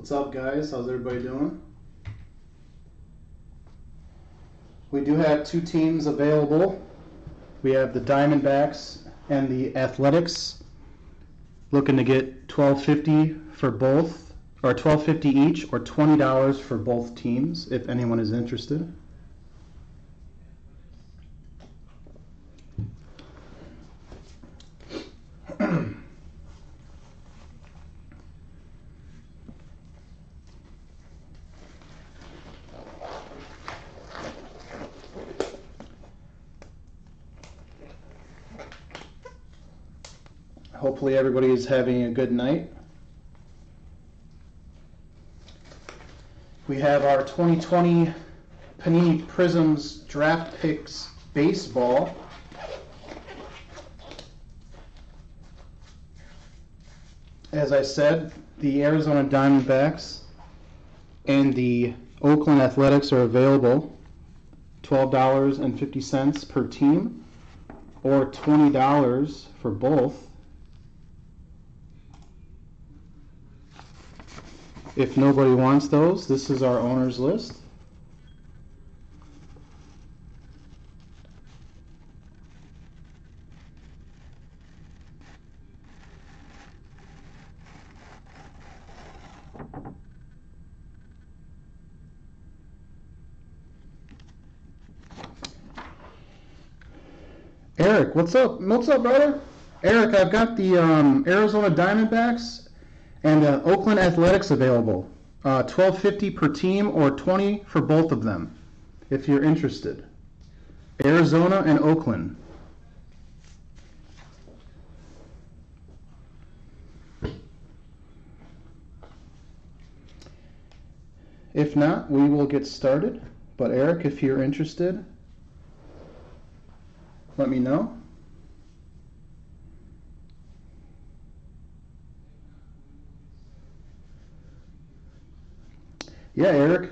What's up, guys? How's everybody doing? We do have two teams available. We have the Diamondbacks and the Athletics, looking to get $12.50 for both, or $12.50 each, or $20 for both teams, if anyone is interested. Hopefully everybody is having a good night. We have our 2020 Panini Prizms Draft Picks Baseball. As I said, the Arizona Diamondbacks and the Oakland Athletics are available. $12.50 per team, or $20 for both. If nobody wants those, this is our owner's list. Eric, what's up? What's up, brother? Eric, I've got the Arizona Diamondbacks and the Oakland Athletics available. $12.50 per team, or $20 for both of them, if you're interested. Arizona and Oakland. If not, we will get started. But Eric, if you're interested, let me know. Yeah, Eric.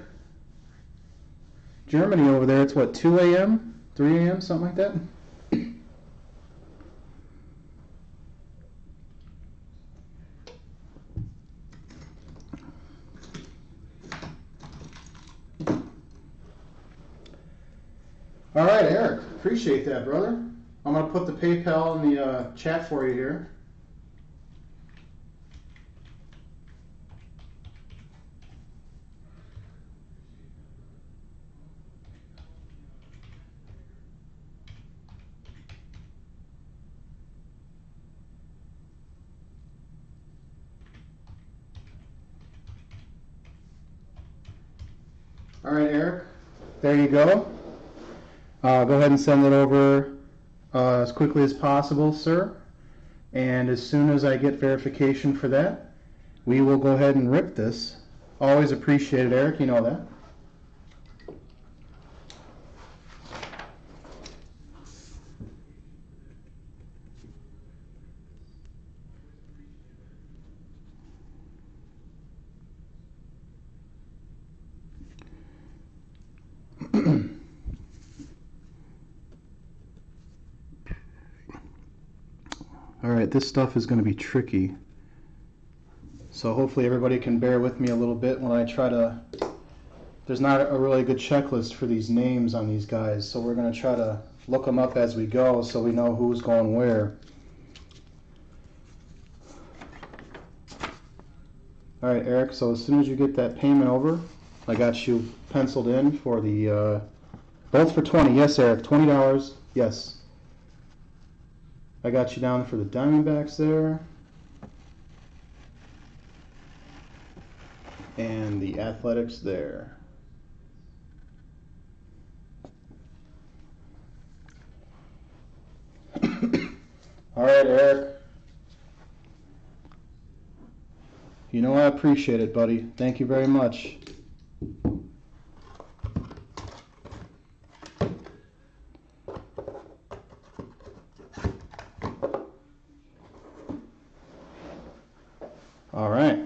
Germany over there, it's what, 2 a.m., 3 a.m., something like that? All right, Eric. Appreciate that, brother. I'm going to put the PayPal in the chat for you here. All right, Eric. There you go. Go ahead and send it over as quickly as possible, sir. And as soon as I get verification for that, we will go ahead and rip this. Always appreciate it, Eric. You know that. Alright, this stuff is going to be tricky. So hopefully everybody can bear with me a little bit when I try to... There's not a really good checklist for these names on these guys, so we're going to try to look them up as we go so we know who's going where. Alright, Eric, so as soon as you get that payment over, I got you penciled in for the... both for $20. Yes, Eric, $20. Yes. I got you down for the Diamondbacks there. And the Athletics there. All right, Eric. You know I appreciate it, buddy. Thank you very much. All right.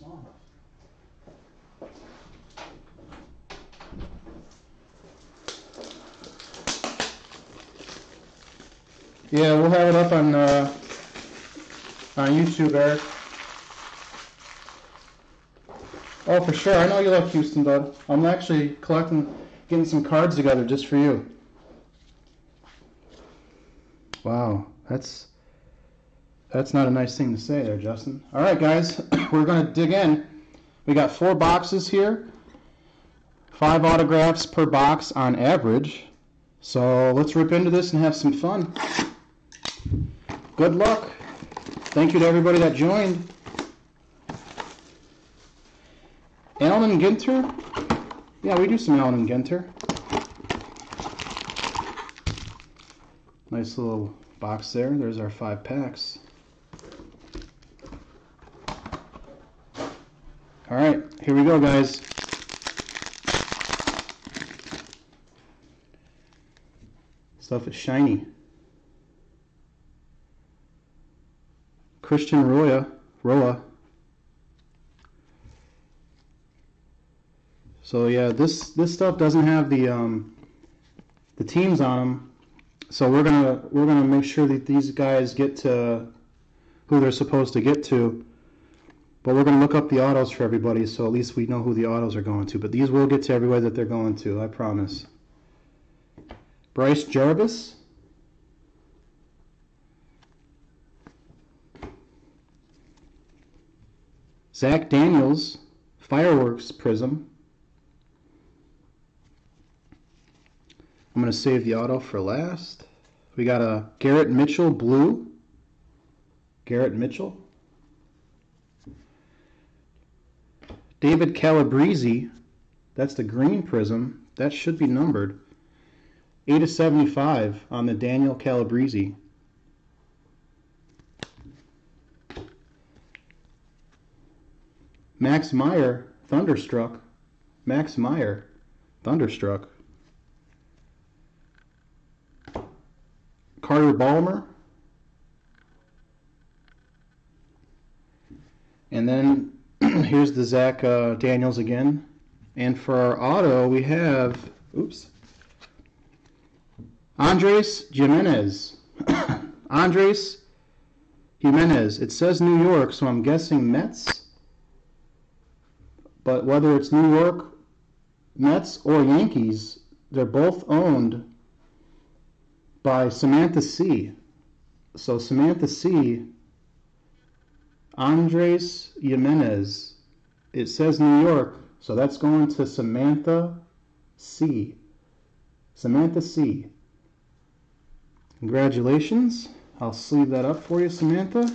small enough. Yeah, we'll have it up on YouTube, Eric. Oh, for sure. I know you like Houston, bud. I'm actually getting some cards together just for you. Wow, that's not a nice thing to say there, Justin. All right, guys, we're going to dig in. We got 4 boxes here, 5 autographs per box on average. So let's rip into this and have some fun. Good luck. Thank you to everybody that joined. Allen and Ginter? Yeah, we do some Allen and Ginter. Nice little box there. There's our 5 packs. All right, here we go, guys. Stuff is shiny. Christian Roa. So yeah, this stuff doesn't have the teams on them. So we're gonna make sure that these guys get to who they're supposed to get to. But we're gonna look up the autos for everybody, so at least we know who the autos are going to. But these will get to everybody that they're going to, I promise. Bryce Jarvis. Zach Daniels, Fireworks Prizm. I'm going to save the auto for last. We got a Garrett Mitchell Blue. Garrett Mitchell. David Calabrese. That's the green Prizm. That should be numbered. 8/75 on the Daniel Calabrese. Max Meyer, Thunderstruck. Max Meyer, Thunderstruck. Carter Ballmer. And then here's the Zach Daniels again. And for our auto, we have, Andres Jimenez. Andres Jimenez. It says New York, so I'm guessing Mets. But whether it's New York, Mets, or Yankees, they're both owned by Samantha C. So Samantha C. Andres Jimenez. It says New York, so that's going to Samantha C. Samantha C. Congratulations. I'll sleeve that up for you, Samantha.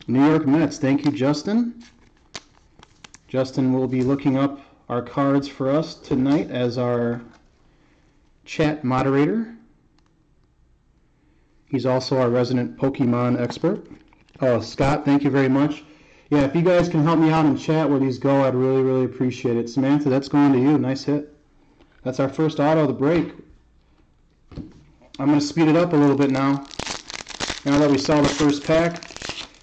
New York Mets. Thank you, Justin. Justin will be looking up our cards for us tonight as our chat moderator. He's also our resident Pokemon expert. Oh, Scott, thank you very much. Yeah, if you guys can help me out in chat where these go, I'd really, really appreciate it. Samantha, that's going to you. Nice hit. That's our first auto of the break. I'm going to speed it up a little bit now. Now that we saw the first pack,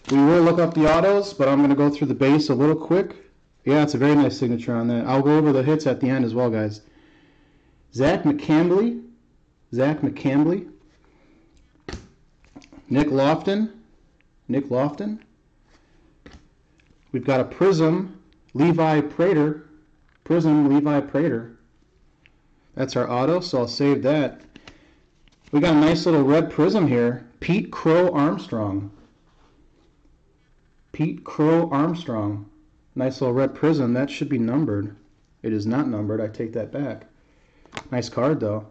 we will look up the autos, but I'm going to go through the base a little quick. Yeah, it's a very nice signature on that. I'll go over the hits at the end as well, guys. Zach McCambley. Nick Lofton. We've got a Prizm Levi Prater. That's our auto, so I'll save that. We got a nice little red Prizm here. Pete Crow Armstrong. Nice little red Prizm. That should be numbered. It is not numbered. I take that back. Nice card, though.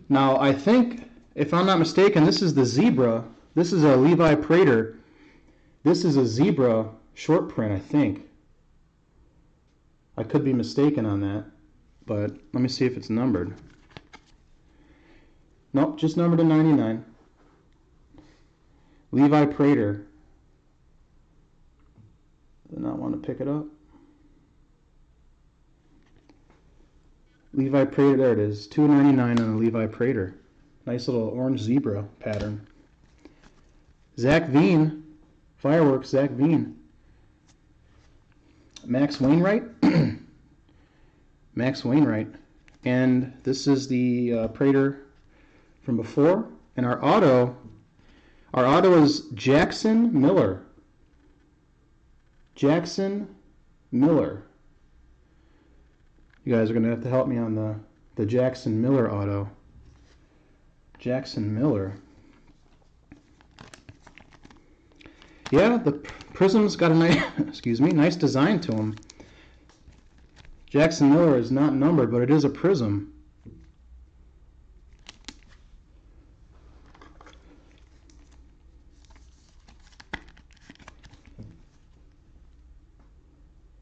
Now, I think, if I'm not mistaken, this is the Zebra. This is a Levi Prater. This is a Zebra short print, I think. I could be mistaken on that, but let me see if it's numbered. Nope, just numbered to 99. Levi Prater. Did not want to pick it up. Levi Prater, there it is. $2.99 on the Levi Prater. Nice little orange zebra pattern. Zach Veen. Fireworks, Zach Veen. Max Wainwright. Max Wainwright. And this is the Prater from before. And our auto is Jackson Miller. Jackson Miller. You guys are going to have to help me on the Jackson Miller auto. Jackson Miller. Yeah, the Prizm's got a nice, nice design to him. Jackson Miller is not numbered, but it is a Prizm.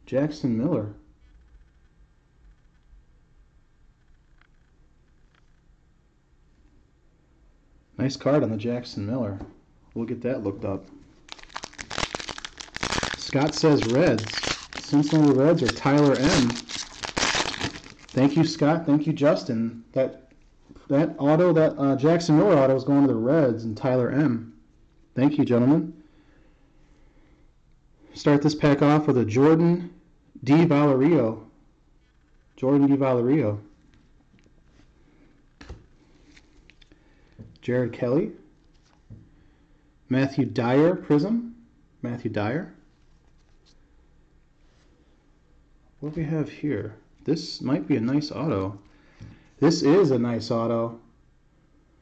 Jackson Miller. Nice card on the Jackson Miller. We'll get that looked up. Scott says Reds. Cincinnati Reds or Tyler M. Thank you, Scott. Thank you, Justin. That auto, that Jackson Miller auto is going to the Reds and Tyler M. Thank you, gentlemen. Start this pack off with a Jordan D. Valerio. Jordan D. Valerio. Jared Kelly. Matthew Dyer, Prizm. Matthew Dyer. What do we have here? This might be a nice auto. This is a nice auto.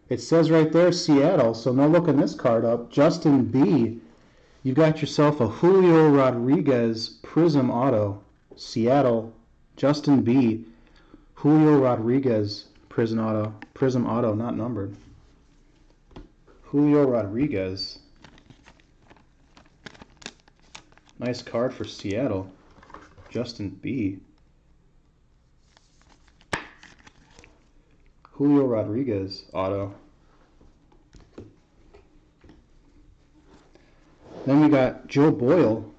It says right there Seattle, so no looking this card up. Justin B. You got yourself a Julio Rodriguez Prizm auto. Seattle. Justin B. Julio Rodriguez Prizm auto, not numbered. Julio Rodriguez. Nice card for Seattle. Justin B. Julio Rodriguez auto. Then we got Joe Boyle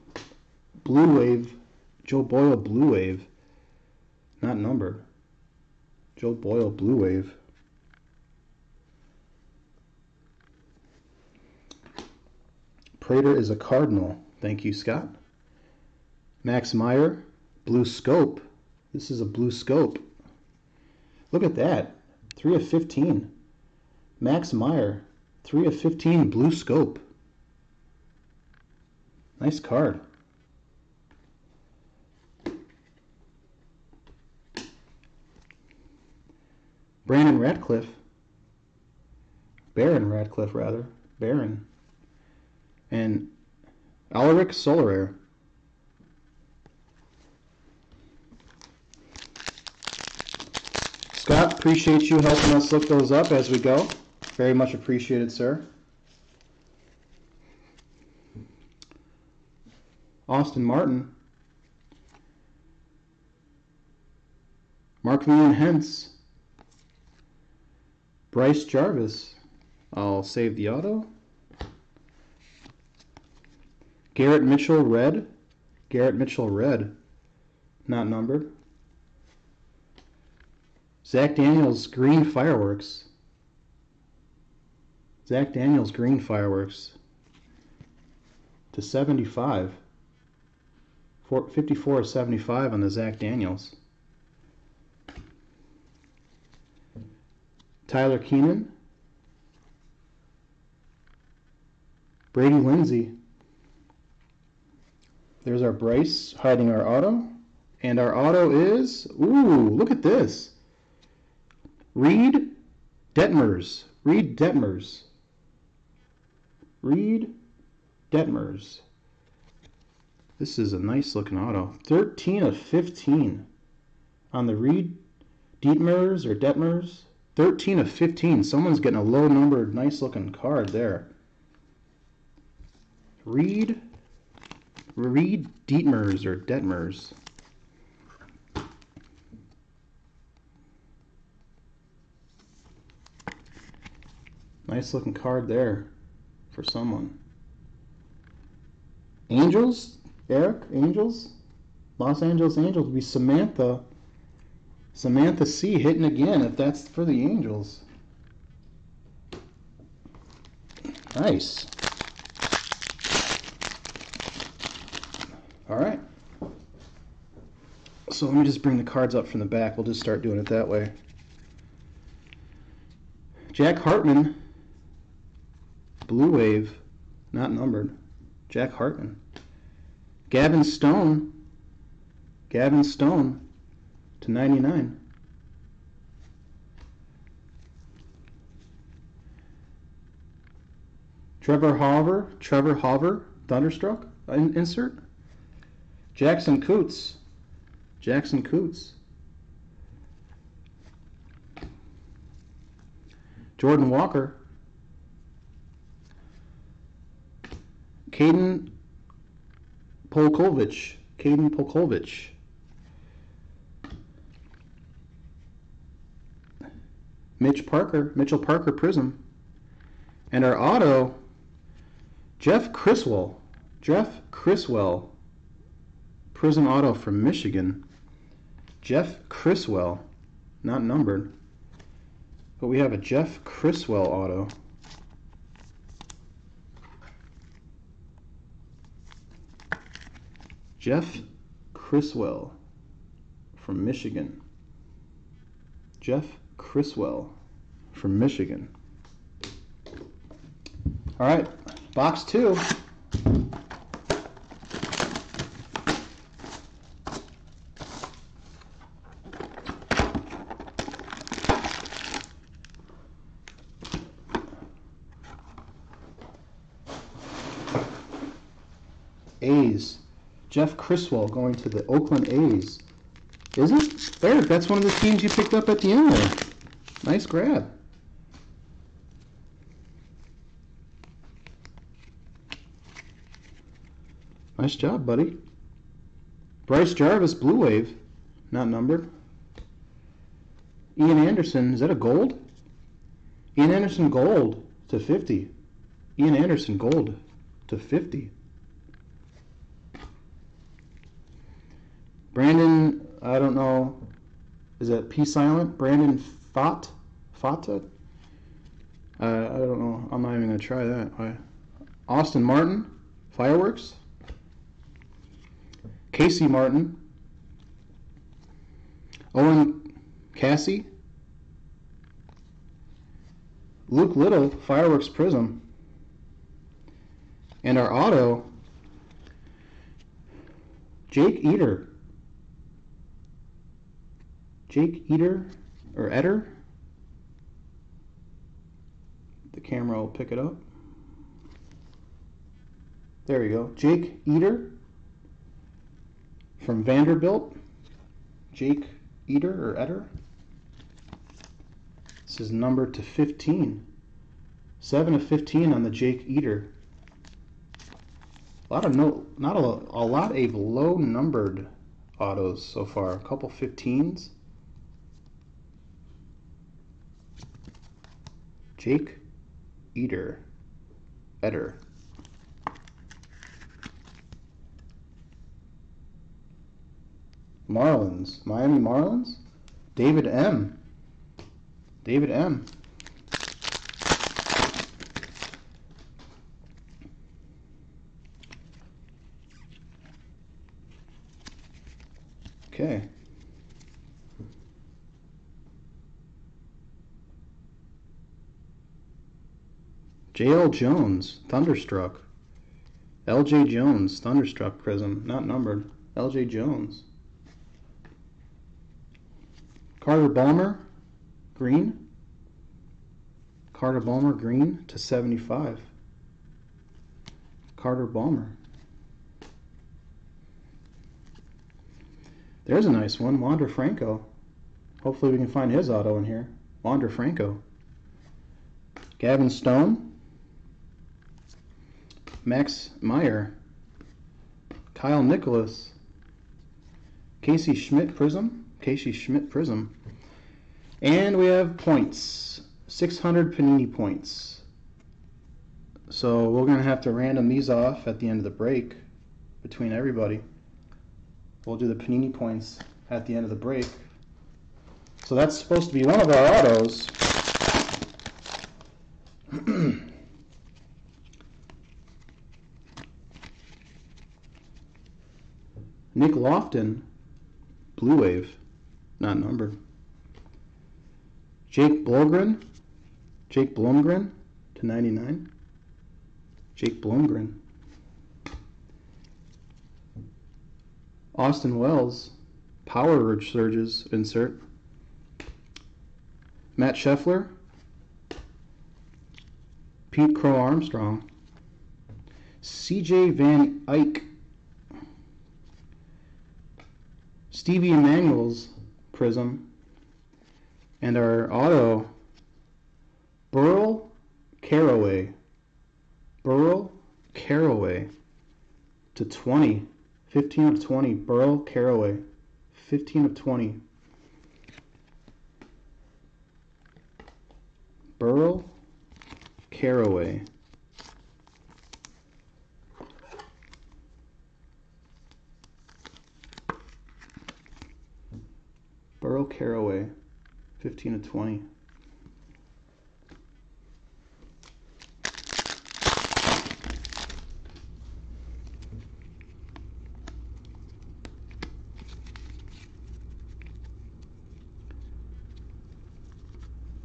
Blue Wave. Joe Boyle Blue Wave. Not numbered. Joe Boyle Blue Wave. Prater is a Cardinal. Thank you, Scott. Max Meyer, Blue Scope. This is a Blue Scope. Look at that. 3 of 15. Max Meyer, 3 of 15 Blue Scope. Nice card. Brandon Ratcliffe. Baron Ratcliffe, rather. Baron. And Alaric Soleraire. Scott, appreciate you helping us look those up as we go. Very much appreciated, sir. Austin Martin. Mark Van Hens. Bryce Jarvis. I'll save the auto. Garrett Mitchell Red. Garrett Mitchell Red. Not numbered. Zach Daniels Green Fireworks. Zach Daniels Green Fireworks. To 75. 54 of 75 on the Zach Daniels. Tyler Keenan. Brady Lindsay. There's our Bryce hiding our auto. And our auto is, ooh, look at this. Reed Detmers. Reed Detmers. Reed Detmers. This is a nice looking auto. 13 of 15 on the Reed Detmers or Detmers. 13 of 15. Someone's getting a low numbered, nice looking card there. Reed Detmers or Detmers. Nice looking card there for someone. Angels? Eric? Angels? Los Angeles Angels would be Samantha. Samantha C. hitting again if that's for the Angels. Nice. All right. So let me just bring the cards up from the back. We'll just start doing it that way. Jack Hartman, Blue Wave, not numbered. Jack Hartman. Gavin Stone to 99. Trevor Hauver, Thunderstruck insert. Jackson Coots. Jordan Walker. Caden Polkovich. Mitchell Parker Prizm. And our auto, Jeff Criswell, Prizm auto from Michigan. Jeff Criswell, not numbered, but we have a Jeff Criswell auto. Jeff Criswell from Michigan. All right, box 2. A's. Jeff Criswell going to the Oakland A's. Is it? Eric, that's one of the teams you picked up at the end there. Nice grab. Nice job, buddy. Bryce Jarvis, Blue Wave, not numbered. Ian Anderson, is that a gold? Ian Anderson gold to 50. Ian Anderson gold to 50. Brandon, I don't know, is that P silent? Brandon Fata? I don't know. I'm not even going to try that. Austin Martin, Fireworks. Casey Martin. Owen Cassie. Luke Little, Fireworks Prizm. And our auto, Jake Eater. Or Etter. The camera will pick it up. There we go. Jake Eater from Vanderbilt. Jake Eater or Etter. This is numbered to 15. 7 of 15 on the Jake Eater. A lot of low numbered autos so far. A couple 15s. Jake Eater. Etter. Marlins. Miami Marlins. David M. Okay. J.L. Jones, Thunderstruck. L.J. Jones, Thunderstruck Prizm, not numbered. L.J. Jones. Carter Balmer, green. Carter Balmer, green to 75. Carter Balmer. There's a nice one, Wander Franco. Hopefully we can find his auto in here. Wander Franco. Gavin Stone. Max Meyer. Kyle Nicholas. Casey Schmidt Prizm. And we have points. 600 Panini points. So we're going to have to random these off at the end of the break between everybody. We'll do the Panini points at the end of the break. So that's supposed to be one of our autos. Nick Lofton, Blue Wave, not numbered. Jake Blomgren to 99. Jake Blomgren. Austin Wells, Power Surges insert. Matt Scheffler, Pete Crow Armstrong, CJ Van Eyck, Stevie Emanuel's Prizm, and our auto, Burl Caraway to 20, 15 of 20, Burl Caraway, 15 of 20. Burl Caraway. Burl Caraway, 15 of 20.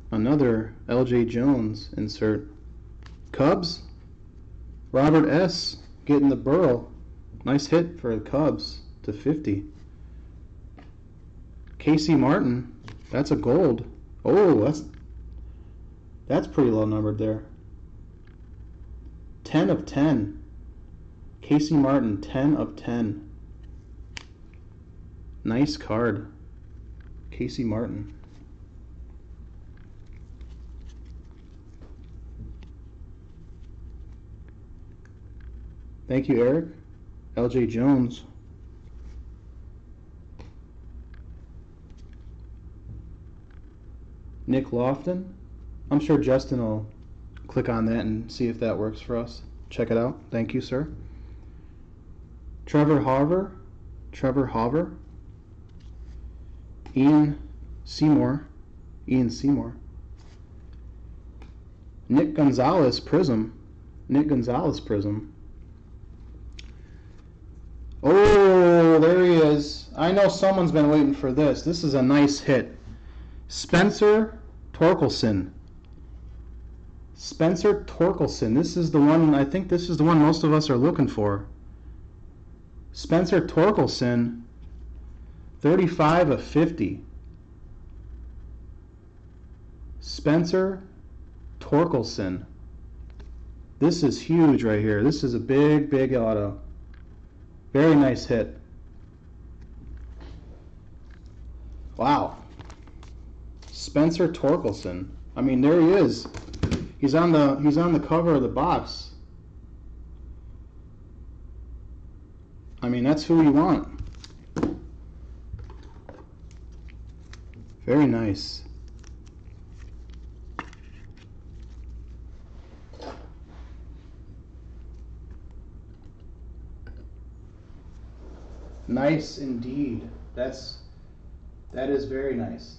Another LJ Jones insert. Cubs, Robert S. getting the Burl. Nice hit for the Cubs to 50. Casey Martin, that's a gold. Oh, that's pretty low numbered there. 10 of 10. Casey Martin, 10 of 10. Nice card. Casey Martin. Thank you, Eric. LJ Jones. Nick Lofton. I'm sure Justin will click on that and see if that works for us. Check it out. Thank you, sir. Trevor Hauver. Ian Seymour. Nick Gonzalez Prizm. Oh, there he is. I know someone's been waiting for this. This is a nice hit. Spencer Torkleson. This is the one, I think this is the one most of us are looking for. Spencer Torkleson, 35 of 50. Spencer Torkleson. This is huge right here. This is a big, big auto. Very nice hit. Wow. Spencer Torkleson. I mean, there he is. He's on the cover of the box. I mean, that's who you want. Very nice. Nice indeed. That is very nice.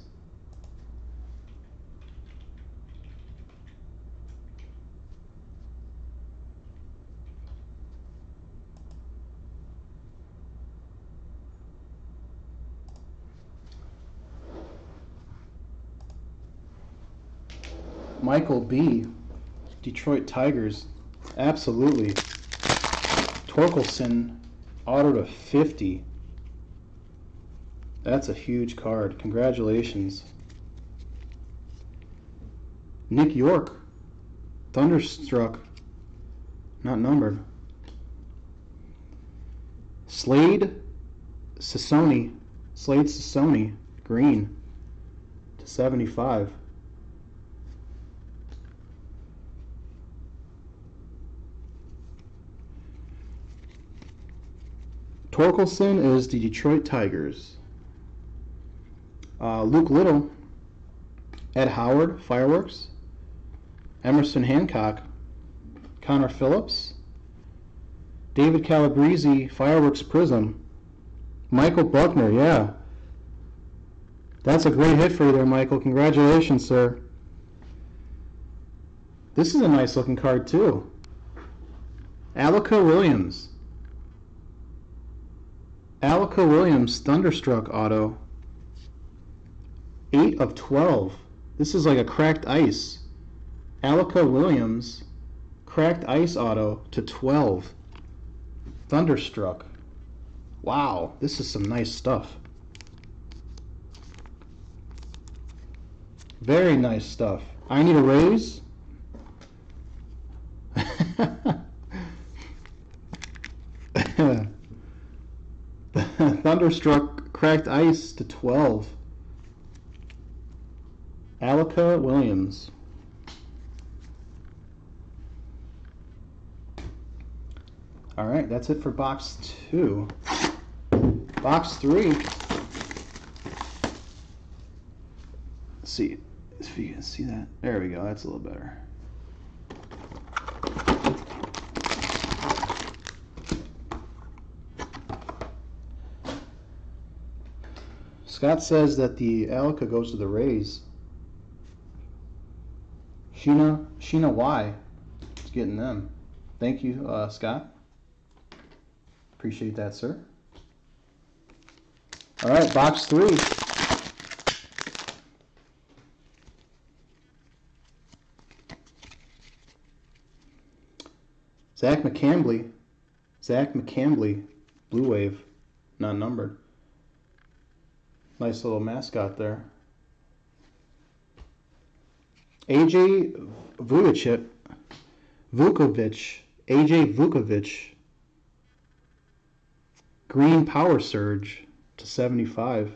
Michael B. Detroit Tigers. Absolutely. Torkleson auto to 50. That's a huge card. Congratulations. Nick York. Thunderstruck. Not numbered. Slade Sassoni. Green to 75. Torkleson is the Detroit Tigers. Luke Little, Ed Howard, Fireworks. Emerson Hancock, Connor Phillips. David Calabrese, Fireworks Prizm. Michael Buckner, yeah. That's a great hit for you there, Michael. Congratulations, sir. This is a nice looking card, too. Alaka Williams. Alaka Williams Thunderstruck auto. 8 of 12. This is like a cracked ice. Alaka Williams cracked ice auto to 12. Thunderstruck. Wow, this is some nice stuff. Very nice stuff. I need a raise. Thunderstruck cracked ice to 12. Alaka Williams. All right, that's it for box 2. Box 3. Let's see if you can see that. There we go. That's a little better. Scott says that the Alaka goes to the Rays. Sheena Y is getting them. Thank you, Scott. Appreciate that, sir. All right, box 3. Zach McCambly, Blue Wave, not numbered. Nice little mascot there. AJ Vukovich, Green Power Surge to 75.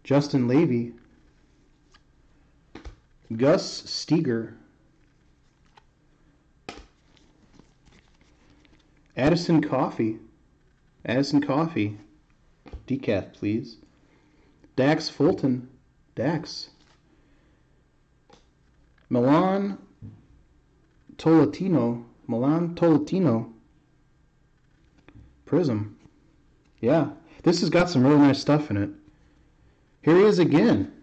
Justin Levy, Gus Steger, Addison Coffee, decaf please. Dax Fulton, Milan Tolentino, Prizm. Yeah, this has got some really nice stuff in it. Here he is again.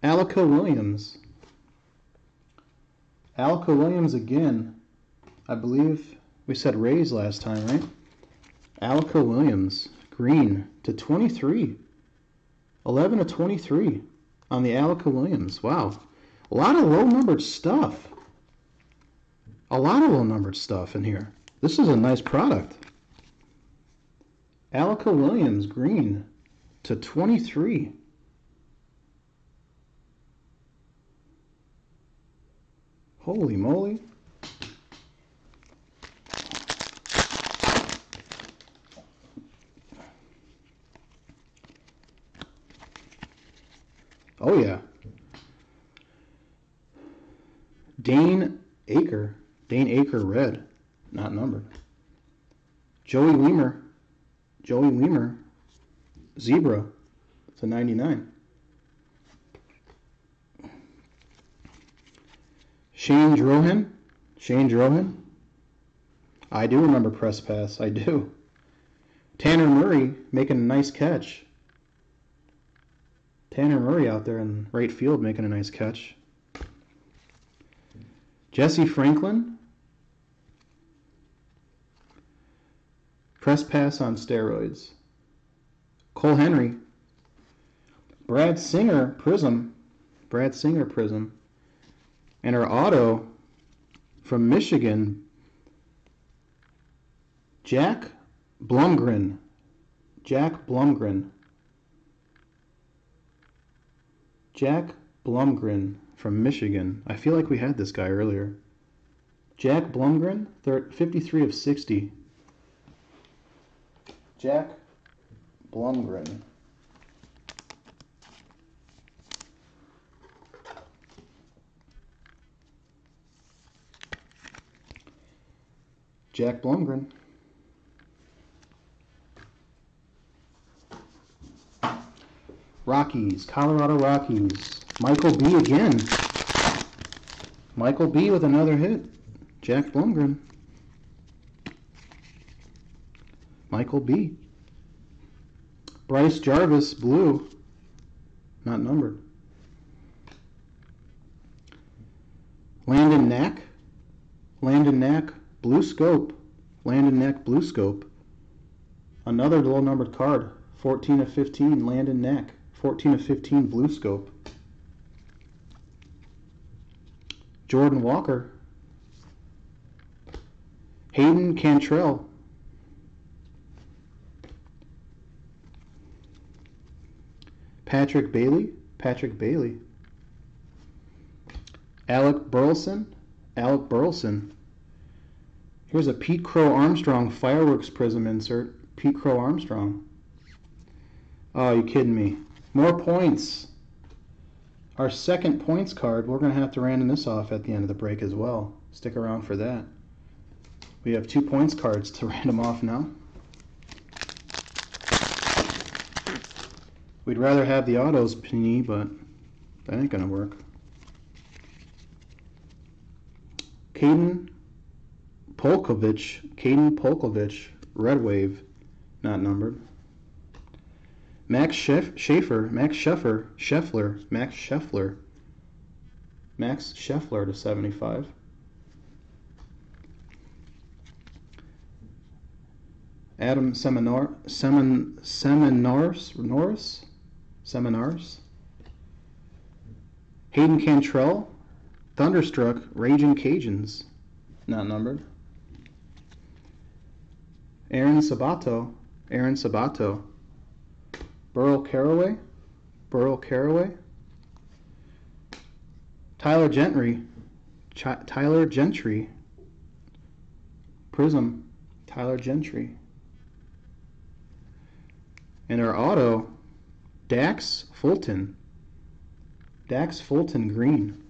Alaka Williams again. I believe we said Rays last time, right? Alaka Williams, green to 23. 11 of 23 on the Alaka Williams. Wow. A lot of low-numbered stuff. In here. This is a nice product. Alaka Williams, green to 23. Holy moly. Oh yeah. Dane Aker red, not numbered. Joey Weimer, zebra to 99. Shane Drohan. I do remember Press Pass, I do. Tanner Murray making a nice catch. Tanner Murray out there in right field making a nice catch. Jesse Franklin. Press pass on steroids. Cole Henry. Brad Singer Prizm. And our auto from Michigan, Jack Blumgren. Jack Blumgren from Michigan. I feel like we had this guy earlier. Jack Blumgren, 53 of 60. Jack Blumgren. Jack Blumgren. Rockies, Colorado Rockies. Michael B again. Michael B with another hit. Jack Blumgren. Michael B. Bryce Jarvis, blue. Not numbered. Landon Knack. Landon Knack, Blue Scope. Landon Knack, Blue Scope. Another low-numbered card. 14 of 15, Landon Knack. 14 of 15, Blue Scope. Jordan Walker. Hayden Cantrell. Patrick Bailey. Patrick Bailey. Alec Burleson. Alec Burleson. Here's a Pete Crow Armstrong Fireworks Prism insert. Pete Crow Armstrong. Oh, you kidding me. More points. Our second points card, we're going to have to random this off at the end of the break as well. Stick around for that. We have 2 points cards to random off now. We'd rather have the autos, Panini, but that ain't going to work. Caden Polkovich, Red Wave, not numbered. Max Scheffler to 75. Adam Seminars. Hayden Cantrell, Thunderstruck, Raging Cajuns, not numbered. Aaron Sabato. Burl Caraway. Tyler Gentry. Prizm. Tyler Gentry. And our auto, Dax Fulton. Green.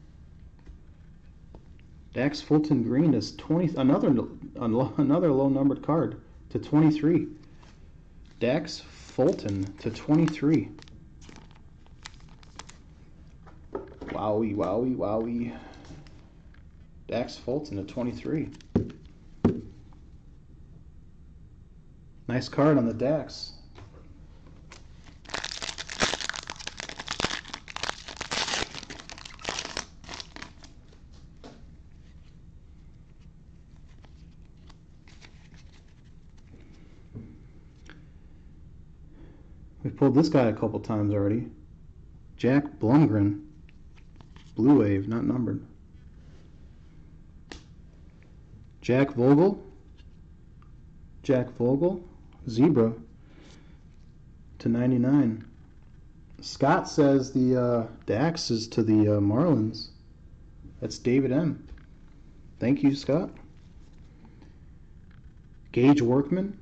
Dax Fulton Green is 20. Another low-numbered card to 23. Dax Fulton to 23. Wowie. Dax Fulton to 23. Nice card on the Dax. We've pulled this guy a couple times already. Jack Blumgren. Blue Wave, not numbered. Jack Vogel. Zebra to 99. Scott says the Dax is to the Marlins. That's David M. Thank you, Scott. Gage Workman.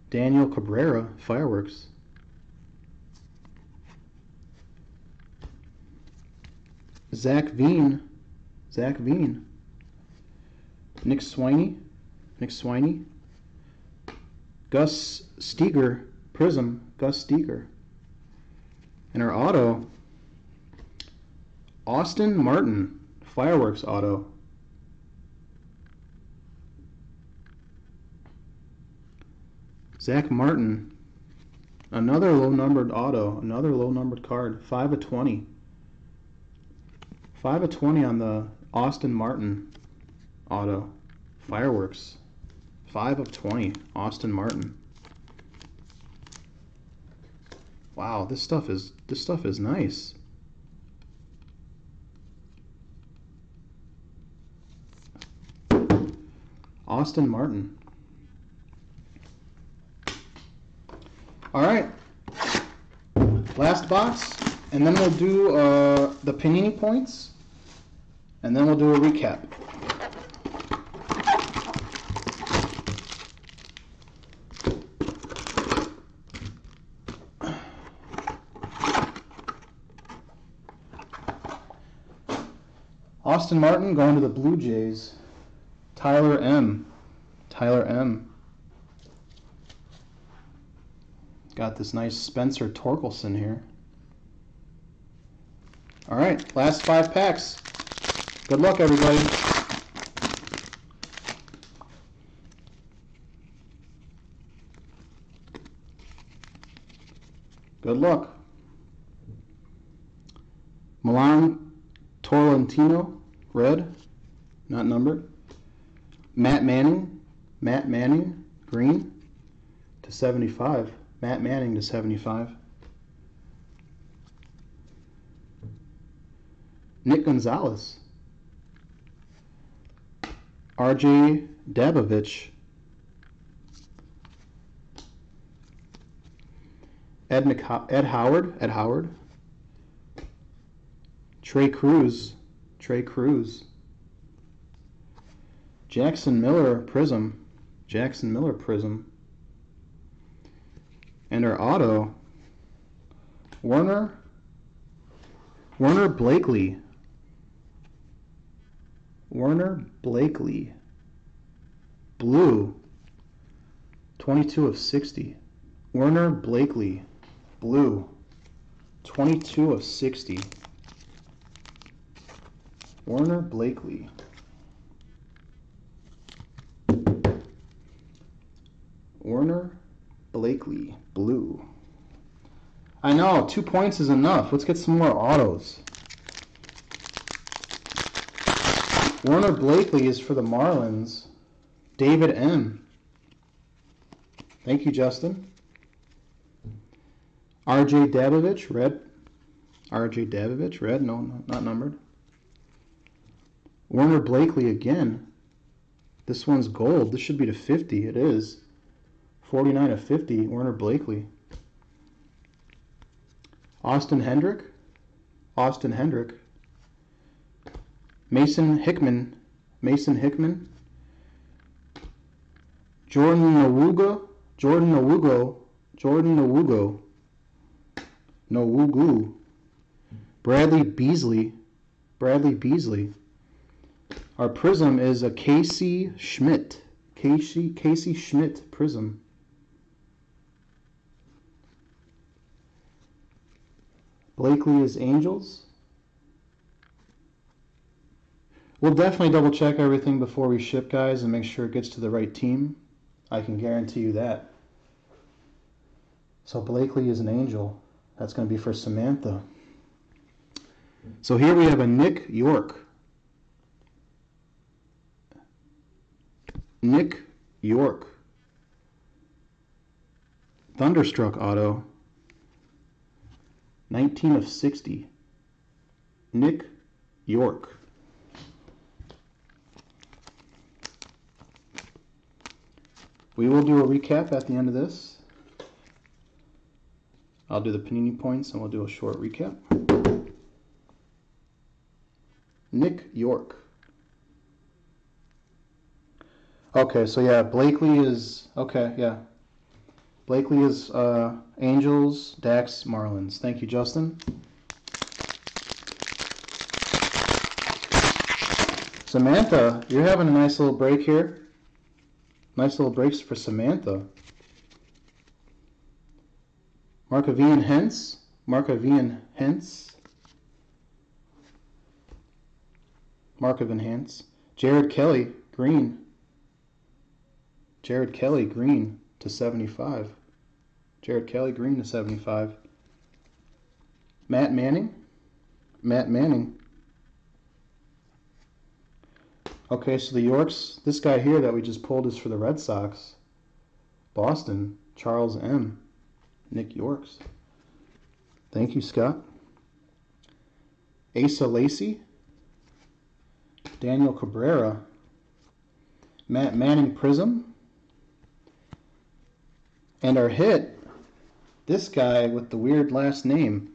Daniel Cabrera, Fireworks. Zach Veen. Nick Swiney. Gus Steger, Prizm, Gus Steger. And our auto, Austin Martin, Fireworks auto. Zach Martin, another low-numbered auto, another low-numbered card, 5 of 20. 5 of 20 on the Austin Martin auto, Fireworks. 5 of 20, Austin Martin. Wow, this stuff is nice. Austin Martin. All right, last box, and then we'll do the Panini points, and then we'll do a recap. Austin Martin going to the Blue Jays. Tyler M. Got this nice Spencer Torkleson here. All right, last 5 packs. Good luck, everybody. Good luck. Milan Torrentino, red, not numbered. Matt Manning, green to 75. Matt Manning to 75. Nick Gonzalez. RJ Dabovich. Ed Howard. Trey Cruz. Jackson Miller Prizm. And our auto, Warner Blakely. Blue. 22 of 60. Warner Blakely. Blue. 22 of 60. Warner Blakely. Blue. I know, 2 points is enough. Let's get some more autos. Warner Blakely is for the Marlins. David M. Thank you, Justin. RJ Dabovich, red. No, not numbered. Warner Blakely again. This one's gold. This should be to 50. It is. 49 of 50. Warner Blakely. Austin Hendrick. Mason Hickman. Jordan Nwugu. Bradley Beasley. Our Prizm is a Casey Schmidt. Casey Schmidt Prizm. Blakely is Angels. We'll definitely double check everything before we ship, guys, and make sure it gets to the right team. I can guarantee you that. So Blakely is an Angel. That's going to be for Samantha. So here we have a Nick York. Thunderstruck auto. 19 of 60. Nick York. We will do a recap at the end of this. I'll do the Panini points and we'll do a short recap. Nick York. Okay, so yeah, Blakely is, okay, yeah. Blakely is Angels, Dax, Marlins. Thank you, Justin. Samantha, you're having a nice little break here. Nice little breaks for Samantha. Markavian Hentz. Jared Kelly, green. To 75. Jared Kelly, green to 75. Matt Manning. Okay, so the Yorks, this guy here that we just pulled is for the Red Sox. Boston, Charles M. Nick Yorks. Thank you, Scott. Asa Lacy. Daniel Cabrera. Matt Manning Prizm. And our hit, this guy with the weird last name,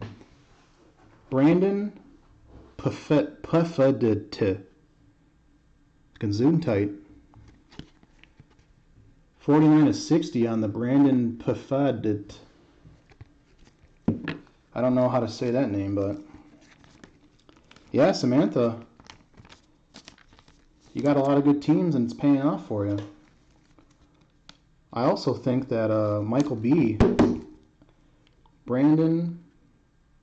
Brandon Puffedit. Gesundheit. 49 of 60 on the Brandon Puffedit. I don't know how to say that name, but yeah, Samantha, you got a lot of good teams and it's paying off for you. I also think that Michael B. Brandon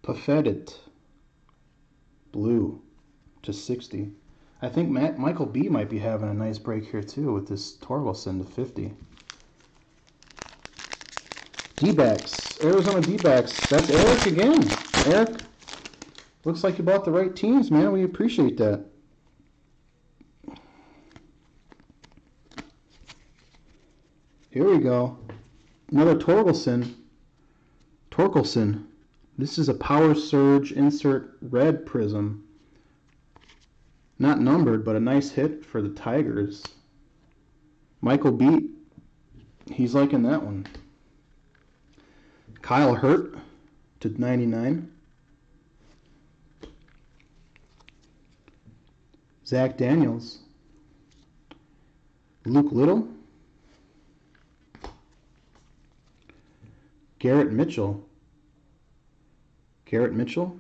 Puffedit. Blue to 60. I think Michael B. might be having a nice break here too with this Torkleson to 50. D-backs. Arizona D-backs. That's Eric again. Eric, looks like you bought the right teams, man. We appreciate that. go. Another Torkleson. Torkleson. This is a Power Surge Insert Red Prism. Not numbered, but a nice hit for the Tigers. Michael Beat. He's liking that one. Kyle Hurt to 99. Zach Daniels. Luke Little. Garrett Mitchell. Garrett Mitchell.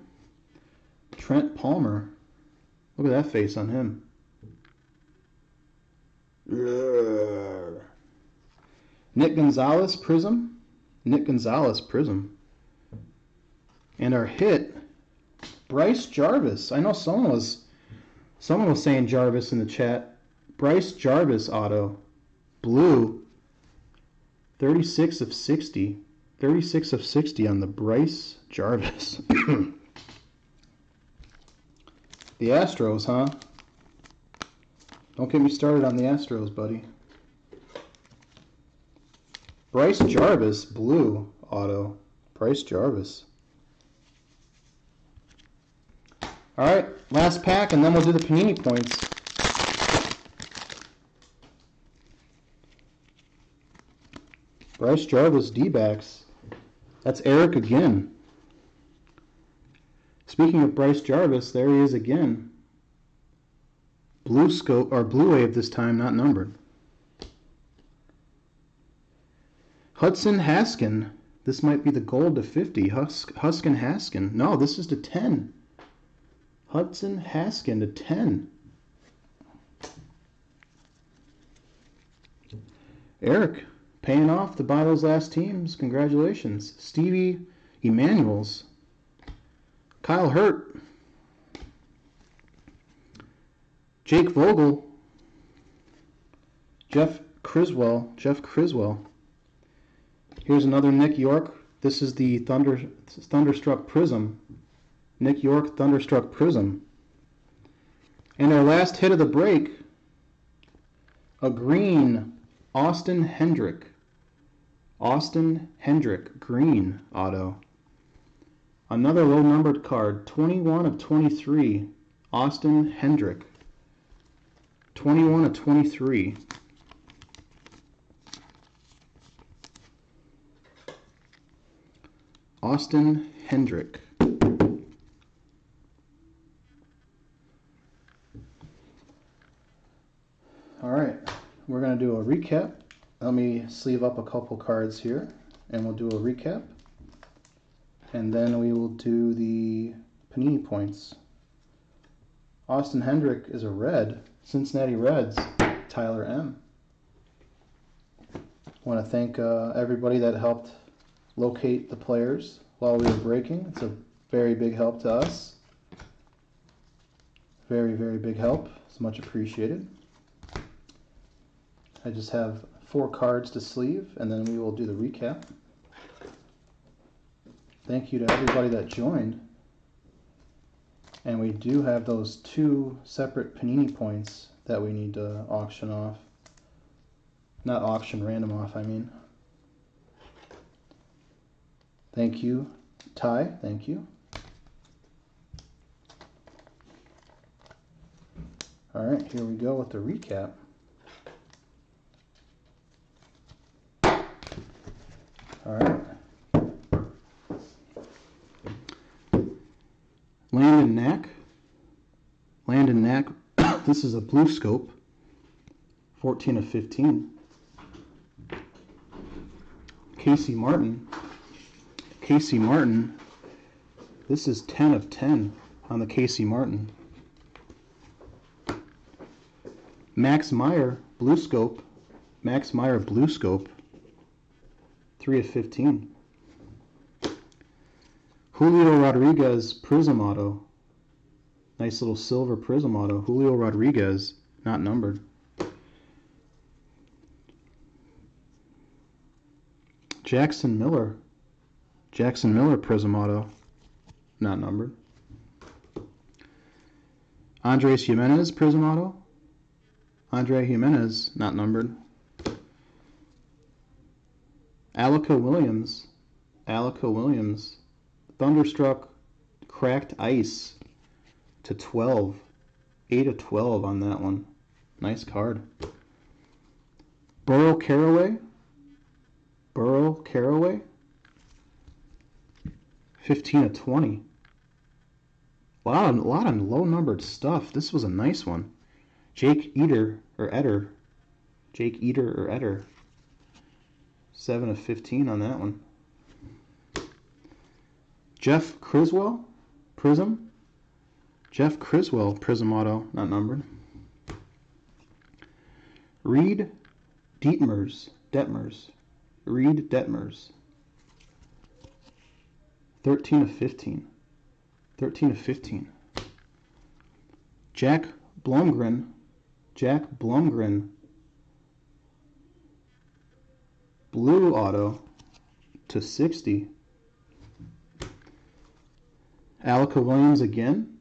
Trent Palmer. Look at that face on him. Nick Gonzalez Prism. Nick Gonzalez Prism. And our hit, Bryce Jarvis. I know someone was saying Jarvis in the chat. Bryce Jarvis auto. Blue. 36 of 60. 36 of 60 on the Bryce Jarvis. The Astros, huh? Don't get me started on the Astros, buddy. Bryce Jarvis, blue auto. Bryce Jarvis. All right, last pack, and then we'll do the Panini points. Bryce Jarvis, D-backs. That's Eric again. Speaking of Bryce Jarvis, there he is again. Blue scope, or blue wave this time, not numbered. Hudson Haskin. This might be the gold to 50. Huskin Haskin. No, this is to 10. Hudson Haskin to 10. Eric, paying off to buy those last teams. Congratulations. Stevie Emanuels. Kyle Hurt. Jake Vogel. Jeff Criswell. Here's another Nick York. This is the Thunderstruck Prism. Nick York Thunderstruck Prism. And our last hit of the break, a green Austin Hendrick. Austin Hendrick, green auto. Another low-numbered card, 21 of 23, Austin Hendrick. 21 of 23. Austin Hendrick. All right, we're going to do a recap. Let me sleeve up a couple cards here, and we'll do a recap. And then we will do the Panini points. Austin Hendrick is a red. Cincinnati Reds, Tyler M. I want to thank everybody that helped locate the players while we were breaking. It's a very big help to us. Very, very big help. It's much appreciated. I just have 4 cards to sleeve, and then we will do the recap. Thank you to everybody that joined. And we do have those 2 separate Panini points that we need to auction off. Not auction, random off, I mean. Thank you, Ty. Thank you. All right, here we go with the recap. All right. Landon Knack. This is a blue scope. 14 of 15. Casey Martin. This is 10 of 10 on the Casey Martin. Max Meyer, blue scope. 3 of 15. Julio Rodriguez, Prism auto. Nice little silver Prism auto. Julio Rodriguez, not numbered. Jackson Miller Prism auto, not numbered. Andres Jimenez Prism auto. Andre Jimenez, not numbered. Alaka Williams. Alaka Williams. Thunderstruck Cracked Ice to 12. 8 of 12 on that one. Nice card. Burrow Caraway. Burrow Caraway. 15 of 20. A lot of low-numbered stuff. This was a nice one. Jake Eder or Eder. Jake Eder or Eder. 7 of 15 on that one. Jeff Criswell, Prizm. Jeff Criswell, Prizm auto, not numbered. Reed Detmers. Reed Detmers. 13 of 15. 13 of 15. Jack Blumgren. Jack Blumgren. Blue auto to 60. Alaka Williams again.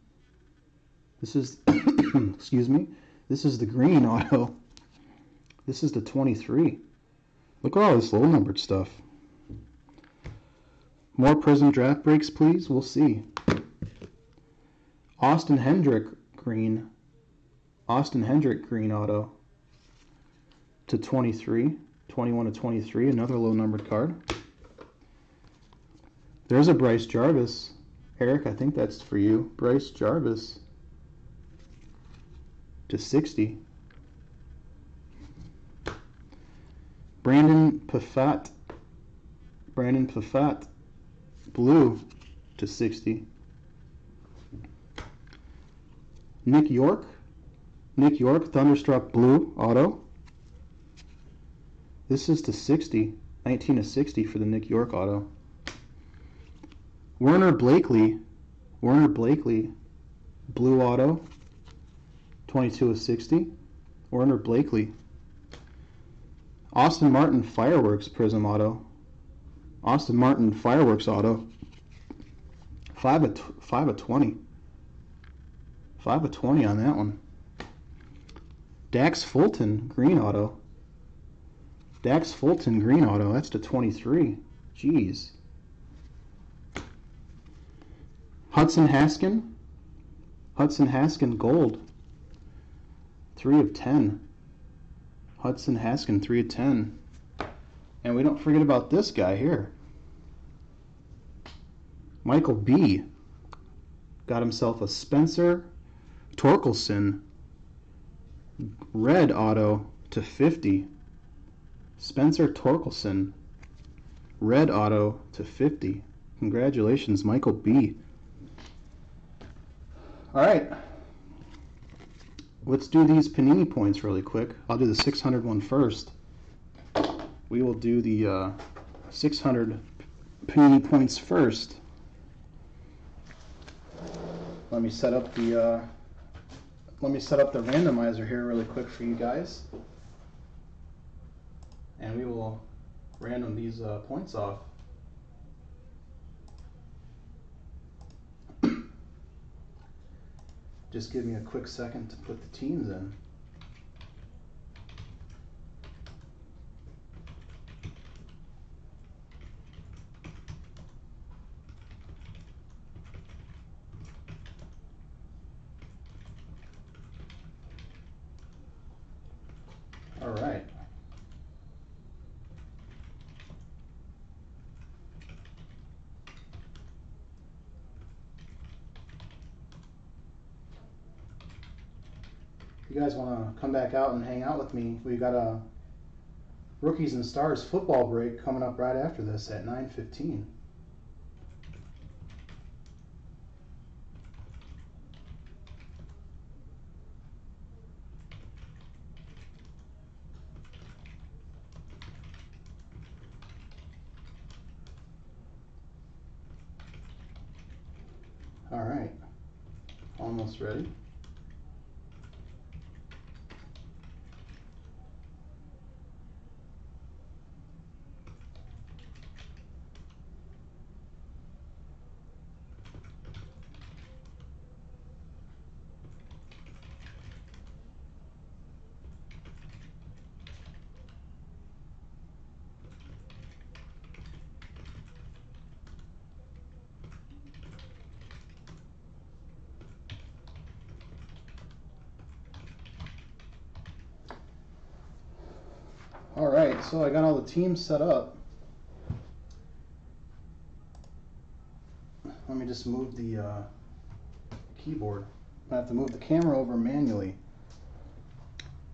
This is, excuse me, this is the green auto. This is the 23. Look at all this low-numbered stuff. More Prizm draft breaks, please. We'll see. Austin Hendrick green. Austin Hendrick green auto to 23. 21 to 23. Another low-numbered card. There's a Bryce Jarvis. Eric, I think that's for you. Bryce Jarvis to 60. Brandon Pafat. Brandon Pafat. Blue to 60. Nick York. Nick York, Thunderstruck Blue auto. This is to 60. 19 to 60 for the Nick York auto. Werner Blakely. Werner Blakely. Blue auto. 22 of 60. Werner Blakely. Austin Martin Fireworks Prizm auto. Austin Martin Fireworks auto. 5 of 20. 5 of 20 on that one. Dax Fulton Green auto. Dax Fulton Green auto. That's to 23. Jeez. Hudson Haskin. Hudson Haskin Gold. 3 of 10. Hudson Haskin 3 of 10. And we don't forget about this guy here. Michael B. Got himself a Spencer Torkleson red auto to 50. Spencer Torkleson red auto to 50. Congratulations, Michael B. Alright. Let's do these Panini points really quick. I'll do the 600 one first. We will do the 600 Panini points first. Let me set up the randomizer here really quick for you guys, and we will random these points off. Just give me a quick second to put the teams in. All right. If you guys want to come back out and hang out with me, we've got a Rookies and Stars football break coming up right after this at 9:15. All right, almost ready. Alright, so I got all the teams set up. Let me just move the keyboard. I have to move the camera over manually.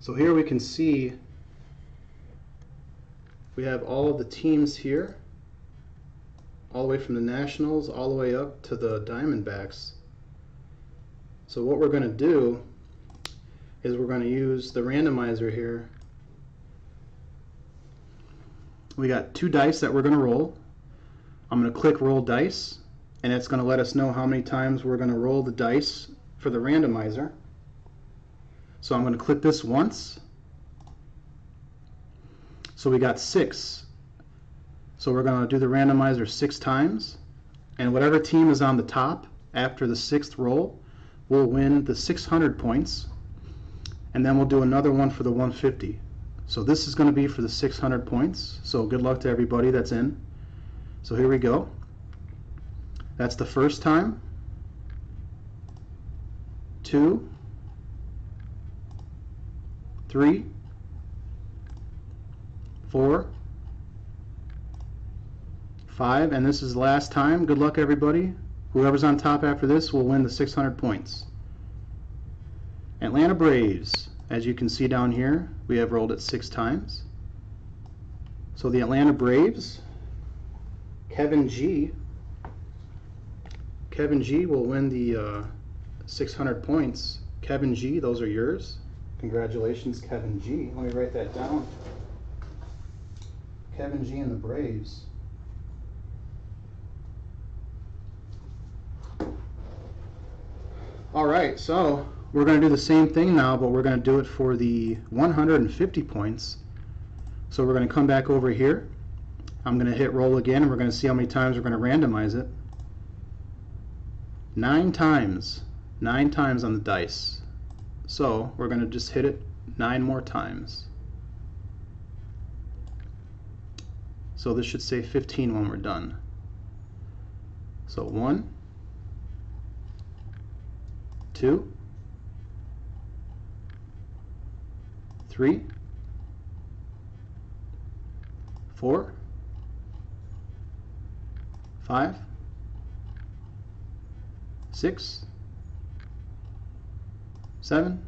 So here we can see we have all of the teams here, all the way from the Nationals all the way up to the Diamondbacks. So what we're going to do is we're going to use the randomizer here. We got 2 dice that we're going to roll. I'm going to click roll dice, and it's going to let us know how many times we're going to roll the dice for the randomizer. So I'm going to click this once. So we got 6. So we're going to do the randomizer 6 times, and whatever team is on the top after the 6th roll will win the 600 points, and then we'll do another one for the 150. So this is going to be for the 600 points. So good luck to everybody that's in. So here we go. That's the first time. 2, 3, 4, 5, and this is the last time. Good luck, everybody. Whoever's on top after this will win the 600 points. Atlanta Braves, as you can see down here, we have rolled it 6 times. So the Atlanta Braves, Kevin G will win the 600 points. Kevin G, those are yours. Congratulations, Kevin G. Let me write that down. Kevin G and the Braves. Alright, so we're going to do the same thing now, but we're going to do it for the 150 points. So we're going to come back over here. I'm going to hit roll again, and we're going to see how many times we're going to randomize it. 9 times. 9 times on the dice. So we're going to just hit it 9 more times. So this should say 15 when we're done. So 1, 2, 3, 4, 5, 6, 7,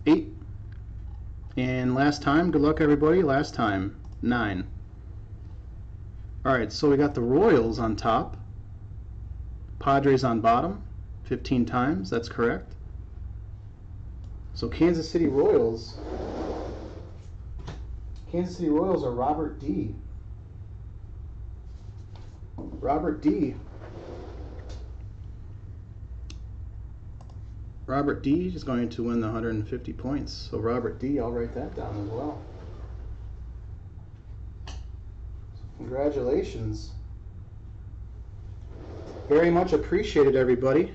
8, and last time, good luck everybody, last time, 9. Alright, so we got the Royals on top, Padres on bottom, 15 times, that's correct. So Kansas City Royals are Robert D. Robert D is going to win the 150 points. So Robert D, I'll write that down as well. Congratulations. Very much appreciated, everybody.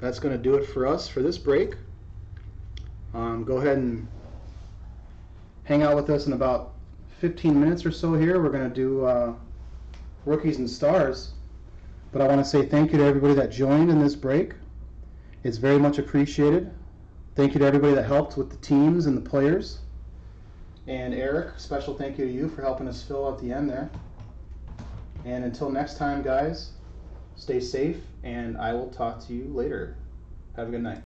That's going to do it for us for this break. Go ahead and hang out with us in about 15 minutes or so here. We're going to do Rookies and Stars. But I want to say thank you to everybody that joined in this break. It's very much appreciated. Thank you to everybody that helped with the teams and the players. And Eric, special thank you to you for helping us fill out the end there. And until next time, guys, stay safe, and I will talk to you later. Have a good night.